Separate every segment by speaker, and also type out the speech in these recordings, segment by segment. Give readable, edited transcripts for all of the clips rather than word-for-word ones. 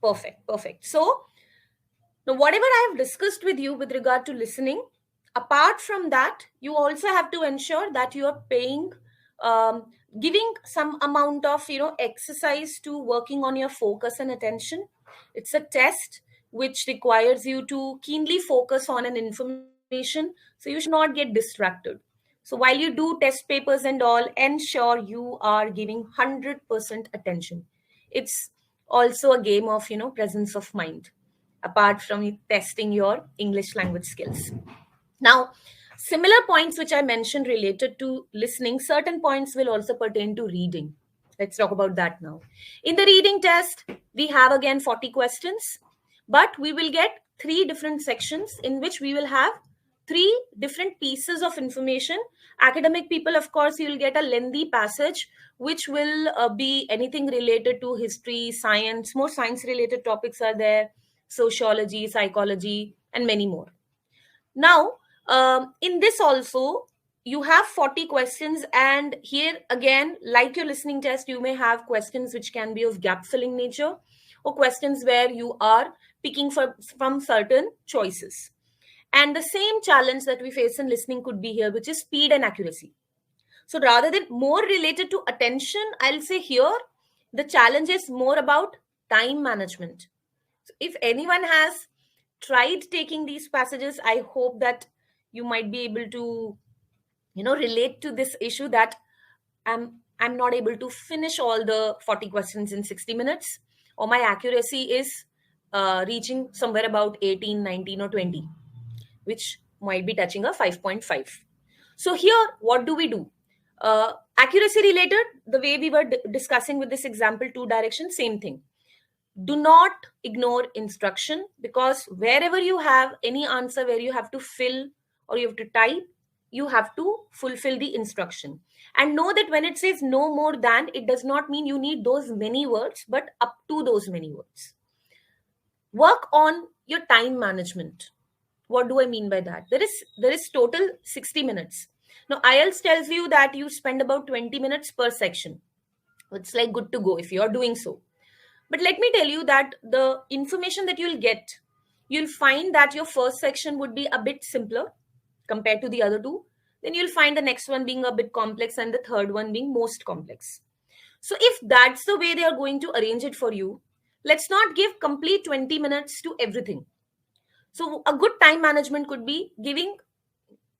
Speaker 1: Perfect. So now, whatever I have discussed with you with regard to listening, apart from that, you also have to ensure that you are paying, um, giving some amount of exercise to working on your focus and attention. It's a test which requires you to keenly focus on an information, so you should not get distracted. So while you do test papers and all, ensure you are giving 100% attention. It's also a game of presence of mind, apart from testing your English language skills. Now, similar points which I mentioned related to listening, certain points will also pertain to reading. Let's talk about that now. In the reading test, we have again 40 questions, but we will get three different sections in which we will have three different pieces of information. Academic people, of course, you will get a lengthy passage which will be anything related to history, science. More science related topics are there, sociology, psychology, and many more. Now, in this also, you have 40 questions, and here again, like your listening test, you may have questions which can be of gap filling nature, or questions where you are picking from certain choices. And the same challenge that we face in listening could be here, which is speed and accuracy. So rather than more related to attention, I'll say here the challenge is more about time management. So if anyone has tried taking these passages, I hope that you might be able to relate to this issue, that I'm not able to finish all the 40 questions in 60 minutes, or my accuracy is reaching somewhere about 18, 19, or 20, which might be touching a 5.5. So here, what do we do? Accuracy related, the way we were discussing with this example, two direction, same thing. Do not ignore instruction, because wherever you have any answer where you have to fill or you have to type, you have to fulfill the instruction. And know that when it says no more than, it does not mean you need those many words, but up to those many words. Work on your time management. What do I mean by that? There is total 60 minutes. Now IELTS tells you that you spend about 20 minutes per section. It's like good to go if you're doing so. But let me tell you that the information that you'll find that your first section would be a bit simpler compared to the other two. Then you'll find the next one being a bit complex and the third one being most complex. So if that's the way they are going to arrange it for you, let's not give complete 20 minutes to everything. So a good time management could be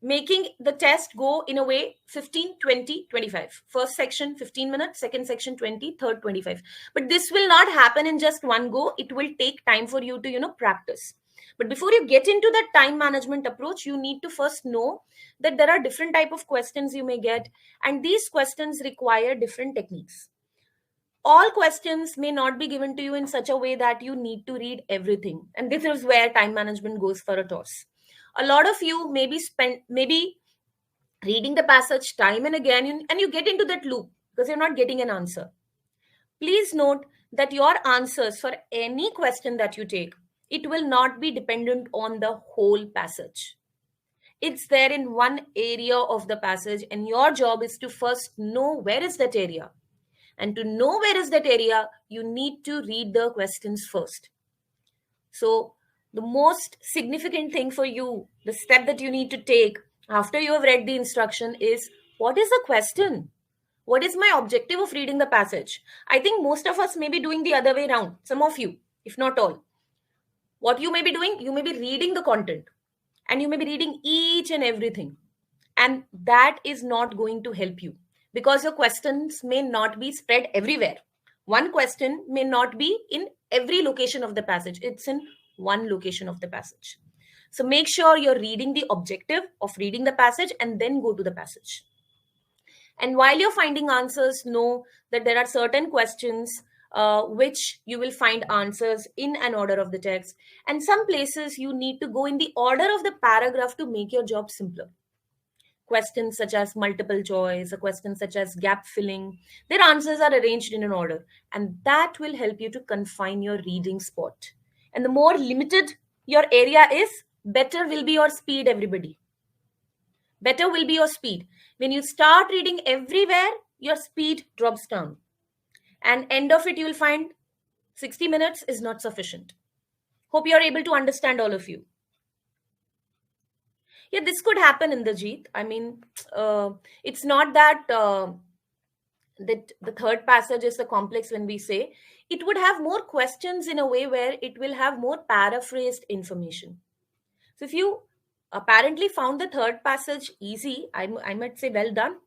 Speaker 1: making the test go in a way 15, 20, 25. First section 15 minutes, second section 20, third 25. But this will not happen in just one go. It will take time for you to practice. But before you get into that time management approach, you need to first know that there are different type of questions you may get, and these questions require different techniques. All questions may not be given to you in such a way that you need to read everything, and this is where time management goes for a toss. A lot of you maybe reading the passage time and again, and you get into that loop because you're not getting an answer. Please note that your answers for any question that you take, it will not be dependent on the whole passage. It's there in one area of the passage, and your job is to first know where is that area. And to know where is that area, you need to read the questions first. So the most significant thing for you, the step that you need to take after you have read the instruction is, what is the question? What is my objective of reading the passage? I think most of us may be doing the other way around. Some of you, if not all. What you may be doing, you may be reading the content and you may be reading each and everything. And that is not going to help you, because your questions may not be spread everywhere. One question may not be in every location of the passage. It's in one location of the passage. So make sure you're reading the objective of reading the passage and then go to the passage. And while you're finding answers, know that there are certain questions which you will find answers in an order of the text. And some places you need to go in the order of the paragraph to make your job simpler. Questions such as multiple choice, a question such as gap filling, their answers are arranged in an order, and that will help you to confine your reading spot. And the more limited your area is, better will be your speed, everybody. Better will be your speed. When you start reading everywhere, your speed drops down. And end of it, you will find 60 minutes is not sufficient. Hope you're able to understand, all of you. Yeah, this could happen in the Jeet. I mean, it's not that the third passage is the complex. When we say it would have more questions in a way where it will have more paraphrased information. So if you apparently found the third passage easy, I might say well done.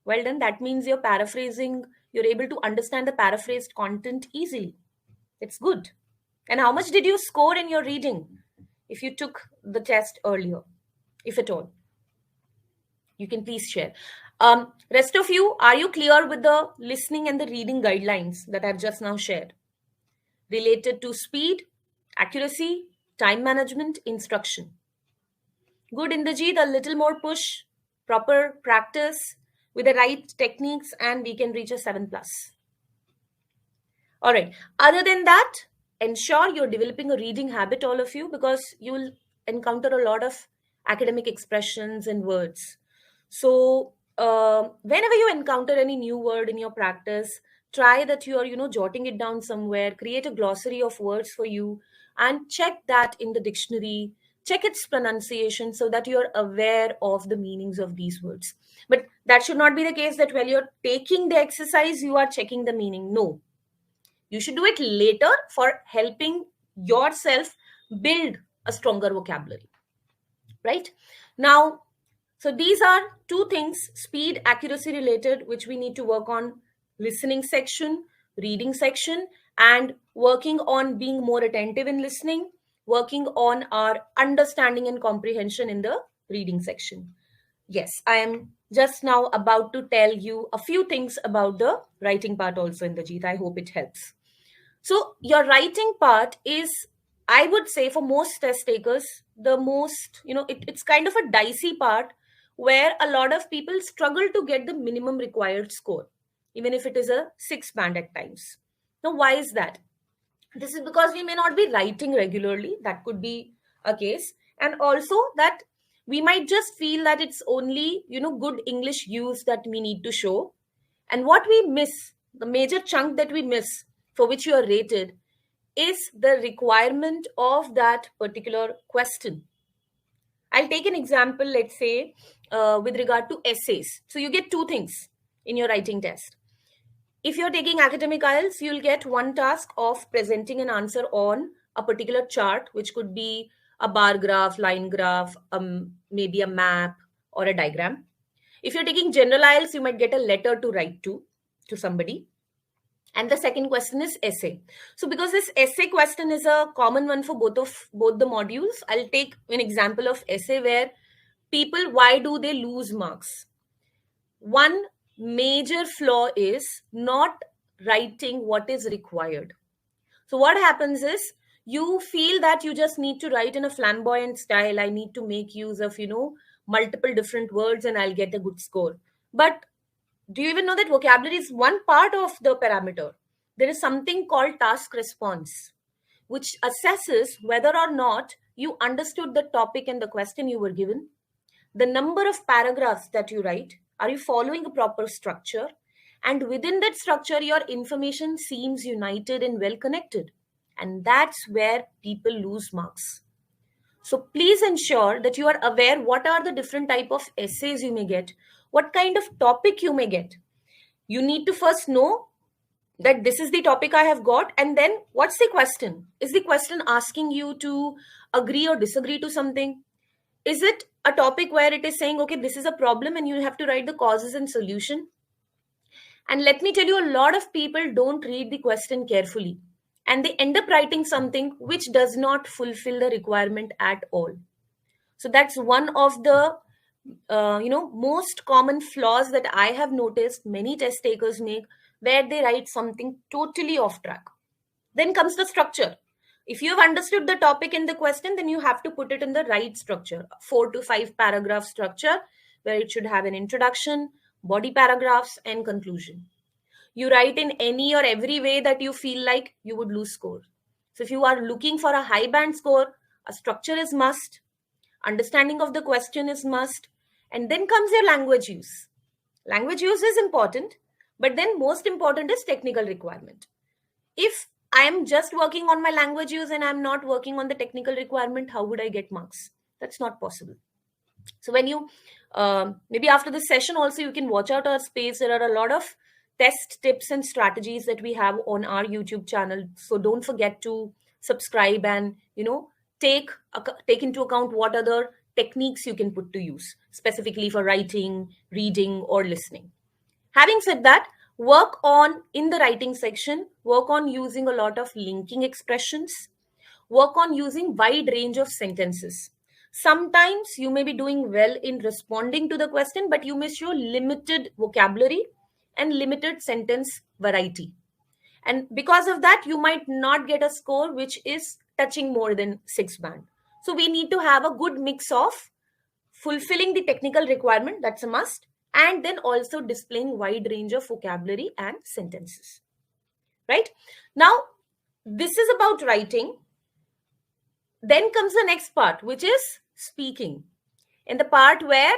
Speaker 1: Well done. That means you're paraphrasing, you're able to understand the paraphrased content easily. It's good. And how much did you score in your reading if you took the test earlier, if at all? You can please share. Rest of you, are you clear with the listening and the reading guidelines that I've just now shared related to speed, accuracy, time management, instruction? Good, Indrajit, a little more push, proper practice with the right techniques, and we can reach a 7 plus. All right. Other than that, ensure you're developing a reading habit, all of you, because you will encounter a lot of academic expressions and words. So, whenever you encounter any new word in your practice, try that you are, jotting it down somewhere, create a glossary of words for you, and check that in the dictionary, check its pronunciation so that you're aware of the meanings of these words. But that should not be the case that while you're taking the exercise, you are checking the meaning. No, you should do it later for helping yourself build a stronger vocabulary. Right? Now, so these are two things, speed, accuracy related, which we need to work on: listening section, reading section, and working on being more attentive in listening, working on our understanding and comprehension in the reading section. Yes, I am just now about to tell you a few things about the writing part also in the Jeet. I hope it helps. So your writing part is, I would say, for most test takers, the most, it's kind of a dicey part where a lot of people struggle to get the minimum required score, even if it is a 6 band at times. Now, why is that? This is because we may not be writing regularly. That could be a case. And also that we might just feel that it's only, good English use that we need to show. And what we miss, the major chunk that we miss for which you are rated, is the requirement of that particular question. I'll take an example, let's say, with regard to essays. So you get two things in your writing test. If you're taking academic IELTS, you'll get one task of presenting an answer on a particular chart, which could be a bar graph, line graph, maybe a map or a diagram. If you're taking general IELTS, you might get a letter to write to somebody. And the second question is essay. So because this essay question is a common one for both the modules, I'll take an example of essay where people, why do they lose marks? One major flaw is not writing what is required. So what happens is, you feel that you just need to write in a flamboyant style. I need to make use of, multiple different words and I'll get a good score. But do you even know that vocabulary is one part of the parameter? There is something called task response, which assesses whether or not you understood the topic and the question you were given, the number of paragraphs that you write, are you following a proper structure? And within that structure, your information seems united and well connected. And that's where people lose marks. So please ensure that you are aware what are the different type of essays you may get, what kind of topic you may get. You need to first know that this is the topic I have got, and then what's the question? Is the question asking you to agree or disagree to something? Is it a topic where it is saying, okay, this is a problem and you have to write the causes and solution? And let me tell you, a lot of people don't read the question carefully and they end up writing something which does not fulfill the requirement at all. So that's one of the most common flaws that I have noticed many test takers make, where they write something totally off track. Then comes the structure. If you have understood the topic in the question, then you have to put it in the right structure, 4 to 5 paragraph structure, where it should have an introduction, body paragraphs, and conclusion. You write in any or every way that you feel like, you would lose score. So if you are looking for a high band score, a structure is must, understanding of the question is must, and then comes your language use. Language use is important, but then most important is technical requirement. If I am just working on my language use and I'm not working on the technical requirement, how would I get marks? That's not possible. So when you maybe after this session also, you can watch out our space. There are a lot of test tips and strategies that we have on our YouTube channel. So don't forget to subscribe and take into account what other techniques you can put to use specifically for writing, reading, or listening. Having said that, work on in the writing section, work on using a lot of linking expressions, work on using wide range of sentences. Sometimes you may be doing well in responding to the question, but you may show limited vocabulary and limited sentence variety. And because of that, you might not get a score which is touching more than 6 band. So we need to have a good mix of fulfilling the technical requirement, that's a must, and then also displaying wide range of vocabulary and sentences. Right? Now, this is about writing. Then comes the next part, which is speaking. And the part where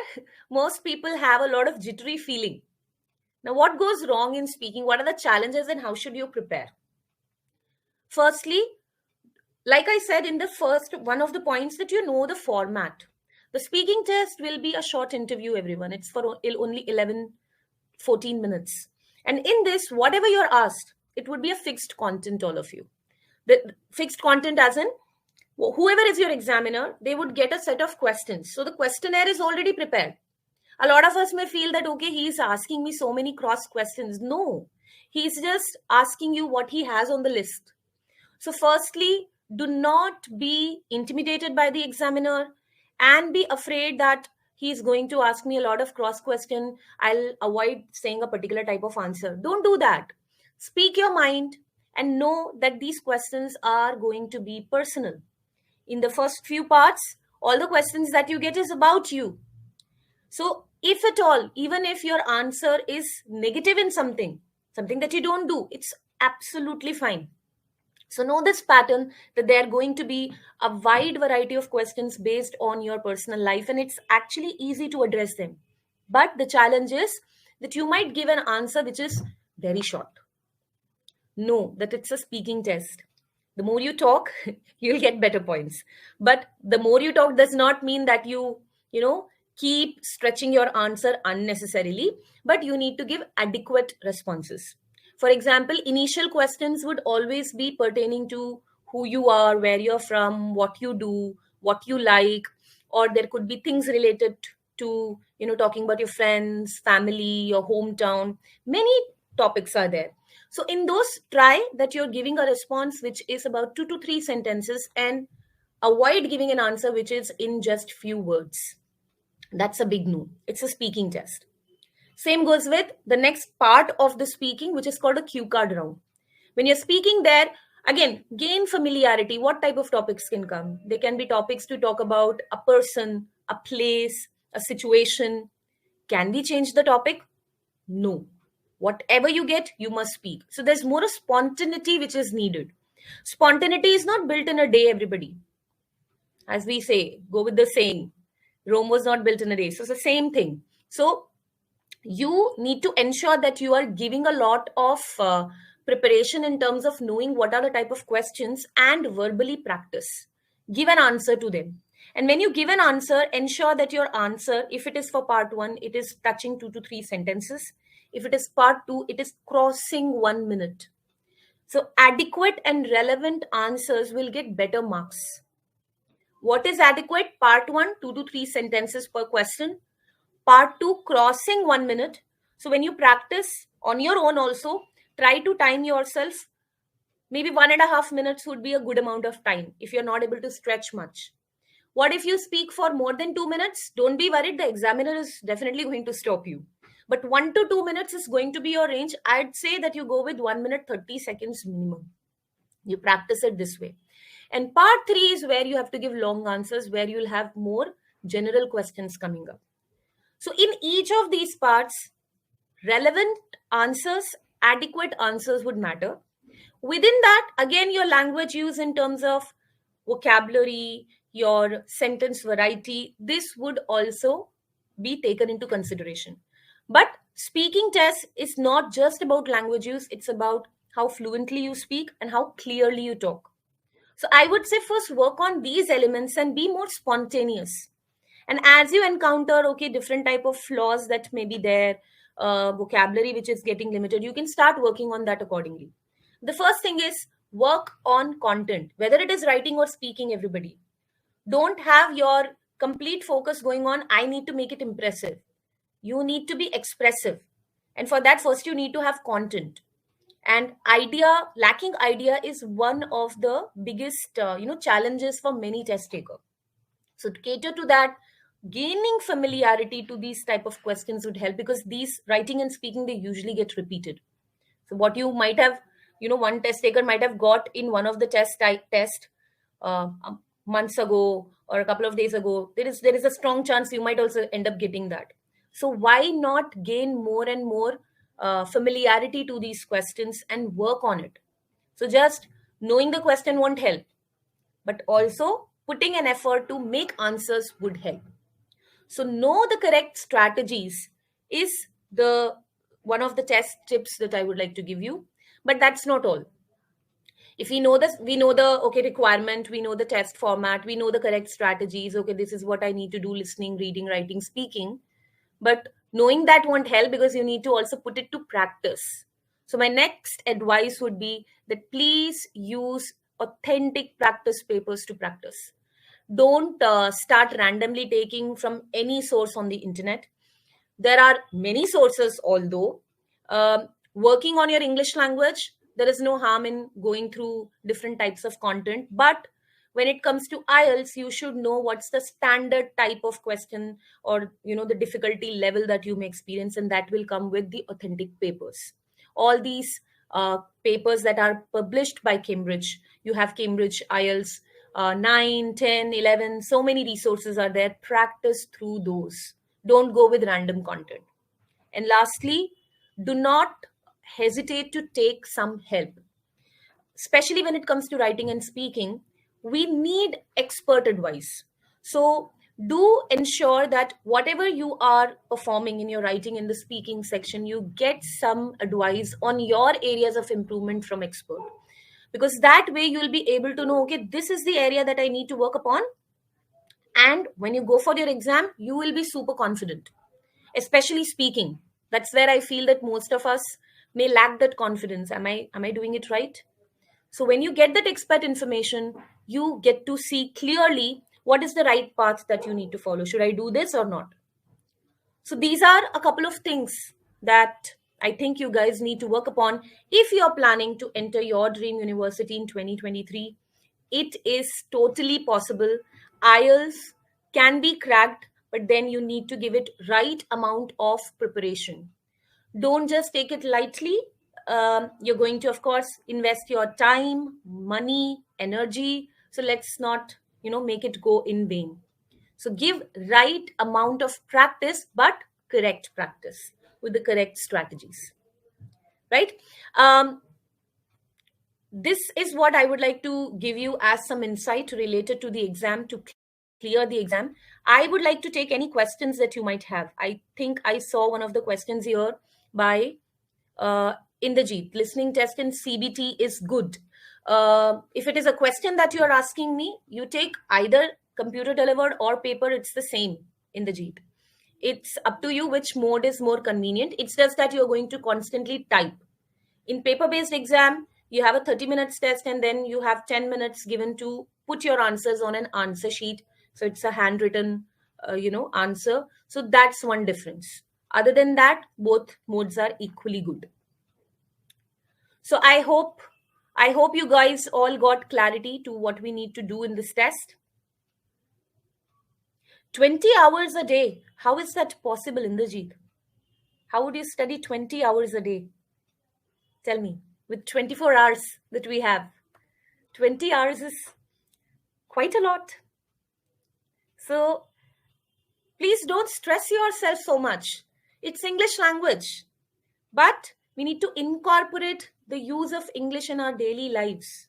Speaker 1: most people have a lot of jittery feeling. Now, what goes wrong in speaking? What are the challenges and how should you prepare? Firstly, like I said in the first one of the points, that you know the format. The speaking test will be a short interview, everyone. It's for only 11, 14 minutes. And in this, whatever you're asked, it would be a fixed content, all of you. The fixed content as in, whoever is your examiner, they would get a set of questions. So the questionnaire is already prepared. A lot of us may feel that, okay, he's asking me so many cross questions. No, he's just asking you what he has on the list. So firstly, do not be intimidated by the examiner and be afraid that he's going to ask me a lot of cross question. I'll avoid saying a particular type of answer. Don't do that. Speak your mind and know that these questions are going to be personal. In the first few parts, all the questions that you get is about you. So if at all, even if your answer is negative in something that you don't do, it's absolutely fine. So know this pattern, that there are going to be a wide variety of questions based on your personal life, and it's actually easy to address them. But the challenge is that you might give an answer which is very short. Know that it's a speaking test. The more you talk, you'll get better points. But the more you talk does not mean that you keep stretching your answer unnecessarily, but you need to give adequate responses. For example, initial questions would always be pertaining to who you are, where you're from, what you do, what you like, or there could be things related to, talking about your friends, family, your hometown. Many topics are there. So in those, try that you're giving a response which is about 2 to 3 sentences and avoid giving an answer which is in just few words. That's a big no. It's a speaking test. Same goes with the next part of the speaking, which is called a cue card round. When you're speaking there, again, gain familiarity. What type of topics can come? They can be topics to talk about a person, a place, a situation. Can we change the topic? No. Whatever you get, you must speak. So there's more of spontaneity which is needed. Spontaneity is not built in a day, everybody. As we say, go with the saying, Rome was not built in a day. So it's the same thing. So you need to ensure that you are giving a lot of preparation in terms of knowing what are the type of questions and verbally practice. Give an answer to them. And when you give an answer, ensure that your answer, if it is for part 1, it is touching 2 to 3 sentences. If it is part 2, it is crossing 1 minute. So adequate and relevant answers will get better marks. What is adequate? Part 1, 2 to 3 sentences per question. Part 2, crossing 1 minute. So when you practice on your own also, try to time yourself. Maybe 1.5 minutes would be a good amount of time if you're not able to stretch much. What if you speak for more than 2 minutes? Don't be worried. The examiner is definitely going to stop you. But 1 to 2 minutes is going to be your range. I'd say that you go with 1 minute, 30 seconds minimum. You practice it this way. And part 3 is where you have to give long answers, where you'll have more general questions coming up. So in each of these parts, relevant answers, adequate answers would matter. Within that, again, your language use in terms of vocabulary, your sentence variety, this would also be taken into consideration. But speaking test is not just about language use, it's about how fluently you speak, and how clearly you talk. So I would say first work on these elements and be more spontaneous. And as you encounter, okay, different type of flaws that may be there, vocabulary which is getting limited, you can start working on that accordingly. The first thing is work on content, whether it is writing or speaking, everybody. Don't have your complete focus going on, I need to make it impressive. You need to be expressive. And for that, first you need to have content. And lacking idea is one of the biggest, challenges for many test taker. So to cater to that, gaining familiarity to these type of questions would help, because these writing and speaking, they usually get repeated. So what you might have, one test taker might have got in one of the test months ago or a couple of days ago, there is a strong chance you might also end up getting that. So why not gain more and more familiarity to these questions and work on it? So just knowing the question won't help, but also putting an effort to make answers would help. So know the correct strategies is the one of the test tips that I would like to give you. But that's not all. If we know this, we know the requirement, we know the test format, we know the correct strategies. Okay, this is what I need to do: listening, reading, writing, speaking. But knowing that won't help, because you need to also put it to practice. So my next advice would be that please use authentic practice papers to practice. Don't start randomly taking from any source on the internet. There are many sources, although working on your English language, there is no harm in going through different types of content. But when it comes to IELTS, you should know what's the standard type of question, or the difficulty level that you may experience, and that will come with the authentic papers. All these papers that are published by Cambridge, you have Cambridge IELTS 9, 10, 11, so many resources are there. Practice through those. Don't go with random content. And lastly, do not hesitate to take some help. Especially when it comes to writing and speaking, we need expert advice. So do ensure that whatever you are performing in your writing in the speaking section, you get some advice on your areas of improvement from expert. Because that way you'll be able to know, okay, this is the area that I need to work upon. And when you go for your exam, you will be super confident, especially speaking. That's where I feel that most of us may lack that confidence. Am I doing it right? So when you get that expert information, you get to see clearly what is the right path that you need to follow. Should I do this or not? So these are a couple of things that I think you guys need to work upon if you're planning to enter your dream university in 2023. It is totally possible. IELTS can be cracked, but then you need to give it right amount of preparation. Don't just take it lightly. You're going to, of course, invest your time, money, energy. So let's not, make it go in vain. So give right amount of practice, but correct practice with the correct strategies, right? This is what I would like to give you as some insight related to the exam, to clear the exam. I would like to take any questions that you might have. I think I saw one of the questions here by Inderjeet. Listening test in CBT is good. If it is a question that you are asking me, you take either computer delivered or paper. It's the same, Inderjeet. It's up to you which mode is more convenient. It's just that you're going to constantly type. In paper-based exam, you have a 30 minutes test, and then you have 10 minutes given to put your answers on an answer sheet. So it's a handwritten, answer. So that's one difference. Other than that, both modes are equally good. So I hope you guys all got clarity to what we need to do in this test. 20 hours a day. How is that possible, Indrajit? How would you study 20 hours a day? Tell me, with 24 hours that we have. 20 hours is quite a lot. So please don't stress yourself so much. It's English language. But we need to incorporate the use of English in our daily lives.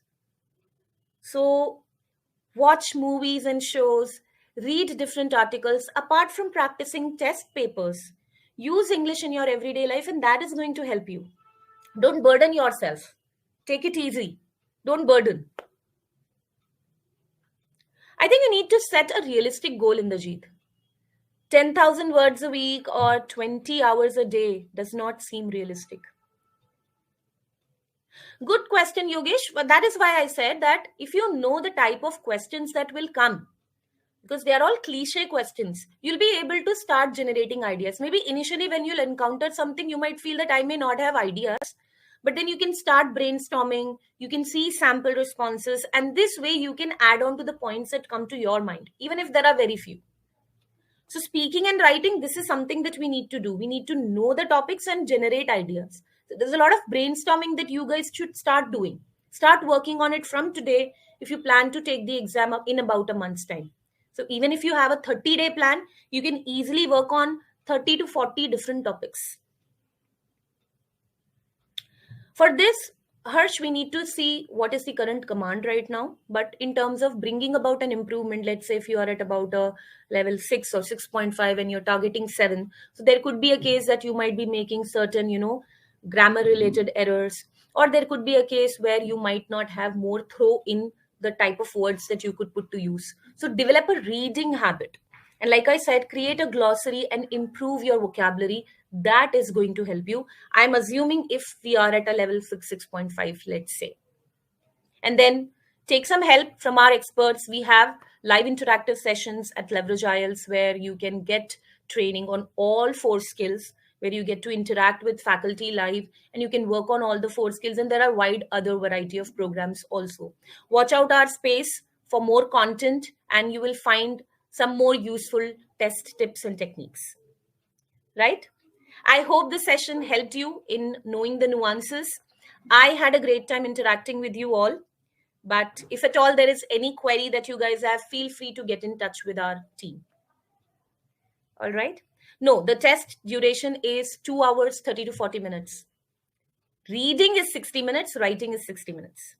Speaker 1: So watch movies and shows, read different articles. Apart from practicing test papers, use English in your everyday life, and that is going to help you. Don't burden yourself. Take it easy. Don't burden. I think you need to set a realistic goal in the Jeet. 10,000 words a week or 20 hours a day does not seem realistic. Good question, Yogesh. But that is why I said that if you know the type of questions that will come, because they are all cliche questions, you'll be able to start generating ideas. Maybe initially, when you'll encounter something, you might feel that I may not have ideas, but then you can start brainstorming, you can see sample responses, and this way you can add on to the points that come to your mind, even if there are very few. So, speaking and writing, this is something that we need to do. We need to know the topics and generate ideas. So, there's a lot of brainstorming that you guys should start doing. Start working on it from today if you plan to take the exam up in about a month's time. So, even if you have a 30-day plan, you can easily work on 30 to 40 different topics. For this, Harsh, we need to see what is the current command right now. But in terms of bringing about an improvement, let's say if you are at about a level 6 or 6.5 and you're targeting 7, so there could be a case that you might be making certain, grammar related errors, or there could be a case where you might not have more throw in the type of words that you could put to use. So develop a reading habit. And like I said, create a glossary and improve your vocabulary. That is going to help you. I'm assuming if we are at a level 6, 6.5, let's say. And then take some help from our experts. We have live interactive sessions at Leverage IELTS where you can get training on all 4 skills, where you get to interact with faculty live and you can work on all the 4 skills. And there are wide other variety of programs also. Watch out our space for more content and you will find some more useful test tips and techniques. Right? I hope the session helped you in knowing the nuances. I had a great time interacting with you all. But if at all there is any query that you guys have, feel free to get in touch with our team. All right? No, the test duration is 2 hours, 30 to 40 minutes. Reading is 60 minutes, writing is 60 minutes.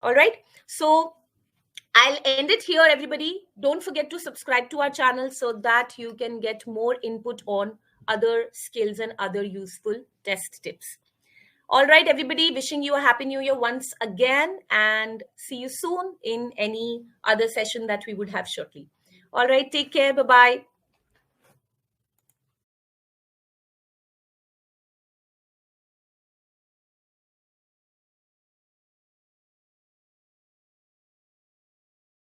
Speaker 1: All right? So I'll end it here, everybody. Don't forget to subscribe to our channel so that you can get more input on other skills and other useful test tips. All right, everybody, wishing you a happy new year once again and see you soon in any other session that we would have shortly. All right, take care. Bye-bye.